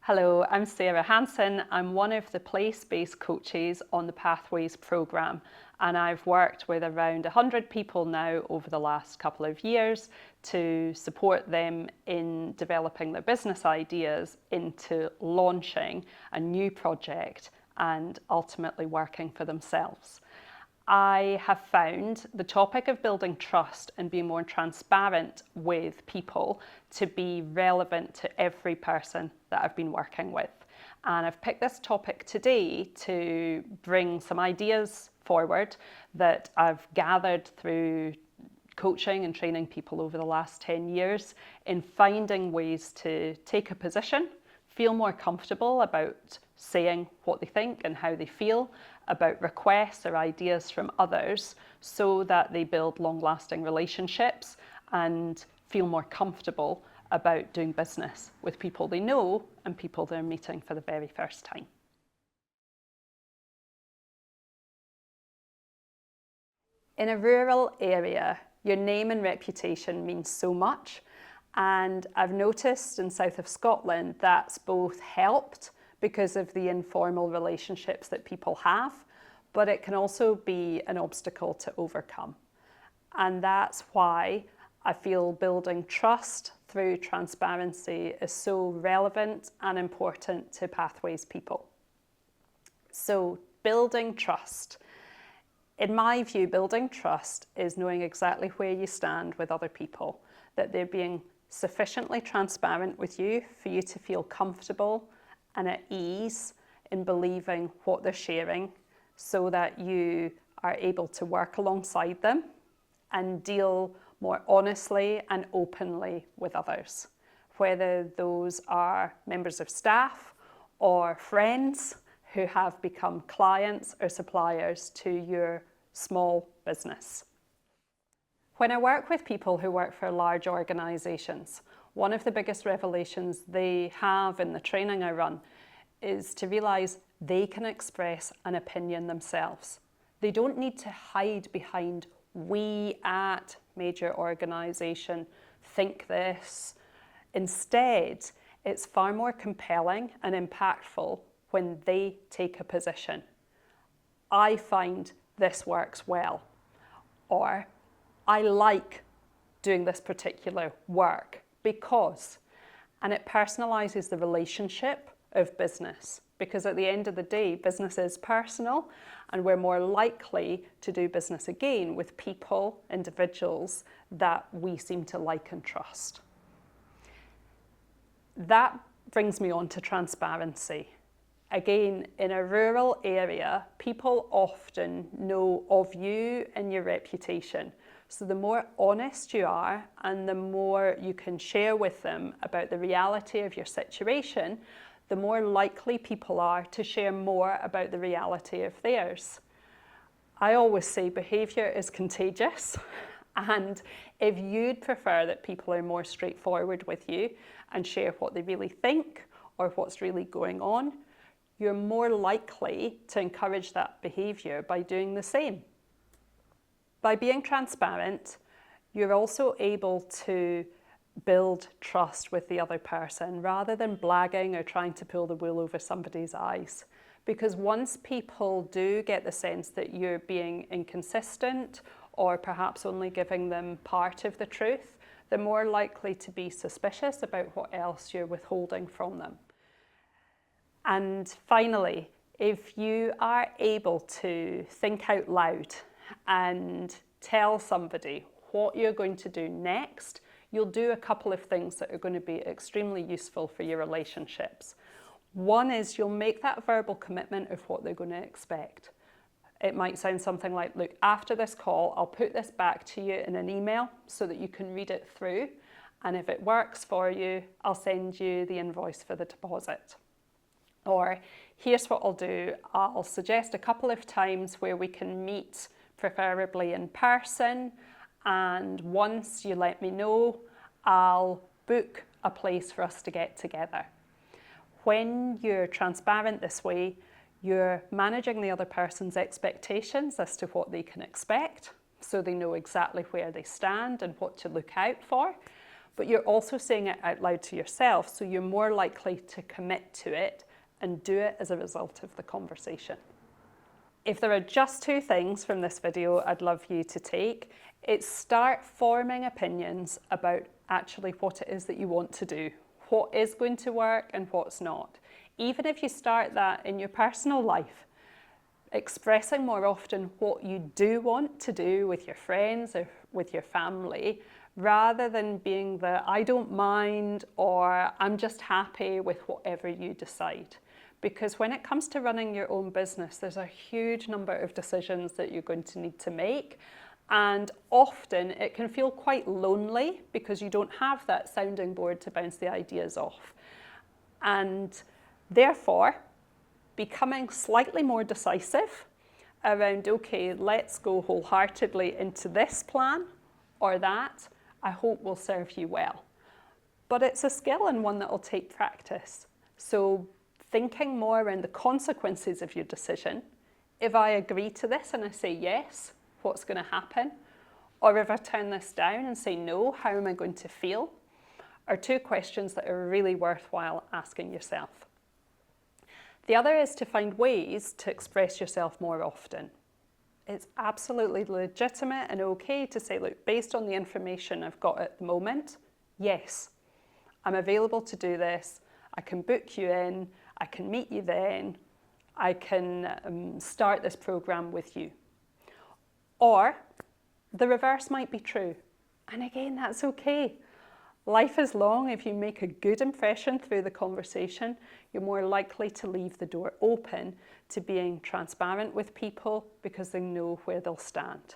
Hello, I'm Sarah Hansen. I'm one of the place-based coaches on the Pathways programme, and I've worked with around 100 people now over the last couple of years to support them in developing their business ideas into launching a new project and ultimately working for themselves. I have found the topic of building trust and being more transparent with people to be relevant to every person that I've been working with. And I've picked this topic today to bring some ideas forward that I've gathered through coaching and training people over the last 10 years in finding ways to take a position, feel more comfortable about saying what they think and how they feel about requests or ideas from others so that they build long-lasting relationships and feel more comfortable about doing business with people they know and people they're meeting for the very first time. In a rural area, your name and reputation means so much, and I've noticed in south of Scotland that's both helped because of the informal relationships that people have, but it can also be an obstacle to overcome. And that's why I feel building trust through transparency is so relevant and important to Pathways people. So, building trust. In my view, building trust is knowing exactly where you stand with other people, that they're being sufficiently transparent with you for you to feel comfortable and at ease in believing what they're sharing so that you are able to work alongside them and deal more honestly and openly with others, whether those are members of staff or friends who have become clients or suppliers to your small business. When I work with people who work for large organisations, one of the biggest revelations they have in the training I run is to realise they can express an opinion themselves. They don't need to hide behind "we at major organisation think this." Instead, it's far more compelling and impactful when they take a position. I find this works well, or I like doing this particular work because, and it personalises the relationship of business, because at the end of the day, business is personal and we're more likely to do business again with people, individuals that we seem to like and trust. That brings me on to transparency. Again, in a rural area, people often know of you and your reputation. So the more honest you are and the more you can share with them about the reality of your situation, the more likely people are to share more about the reality of theirs. I always say behaviour is contagious, and if you'd prefer that people are more straightforward with you and share what they really think or what's really going on, you're more likely to encourage that behaviour by doing the same. By being transparent, you're also able to build trust with the other person rather than blagging or trying to pull the wool over somebody's eyes. Because once people do get the sense that you're being inconsistent or perhaps only giving them part of the truth, they're more likely to be suspicious about what else you're withholding from them. And finally, if you are able to think out loud and tell somebody what you're going to do next, you'll do a couple of things that are going to be extremely useful for your relationships. One is you'll make that verbal commitment of what they're going to expect. It might sound something like, look, after this call, I'll put this back to you in an email so that you can read it through. And if it works for you, I'll send you the invoice for the deposit. Or here's what I'll do. I'll suggest a couple of times where we can meet, preferably in person. And once you let me know, I'll book a place for us to get together. When you're transparent this way, you're managing the other person's expectations as to what they can expect, so they know exactly where they stand and what to look out for. but you're also saying it out loud to yourself, so you're more likely to commit to it and do it as a result of the conversation. If there are just two things from this video I'd love you to take, it's start forming opinions about actually what it is that you want to do, what is going to work and what's not. Even if you start that in your personal life, expressing more often what you do want to do with your friends or with your family, rather than being the I don't mind or I'm just happy with whatever you decide. Because when it comes to running your own business, there's a huge number of decisions that you're going to need to make. And often it can feel quite lonely because you don't have that sounding board to bounce the ideas off. And therefore, becoming slightly more decisive around, okay, let's go wholeheartedly into this plan or that, I hope will serve you well. But it's a skill and one that will take practice. So thinking more around the consequences of your decision. If I agree to this and I say yes, what's going to happen? Or if I turn this down and say no, how am I going to feel? Are two questions that are really worthwhile asking yourself. The other is to find ways to express yourself more often. It's absolutely legitimate and okay to say, look, based on the information I've got at the moment, yes, I'm available to do this. I can book you in. I can meet you then. I can start this program with you. Or the reverse might be true. And again, that's okay. Life is long. If you make a good impression through the conversation, you're more likely to leave the door open to being transparent with people because they know where they'll stand.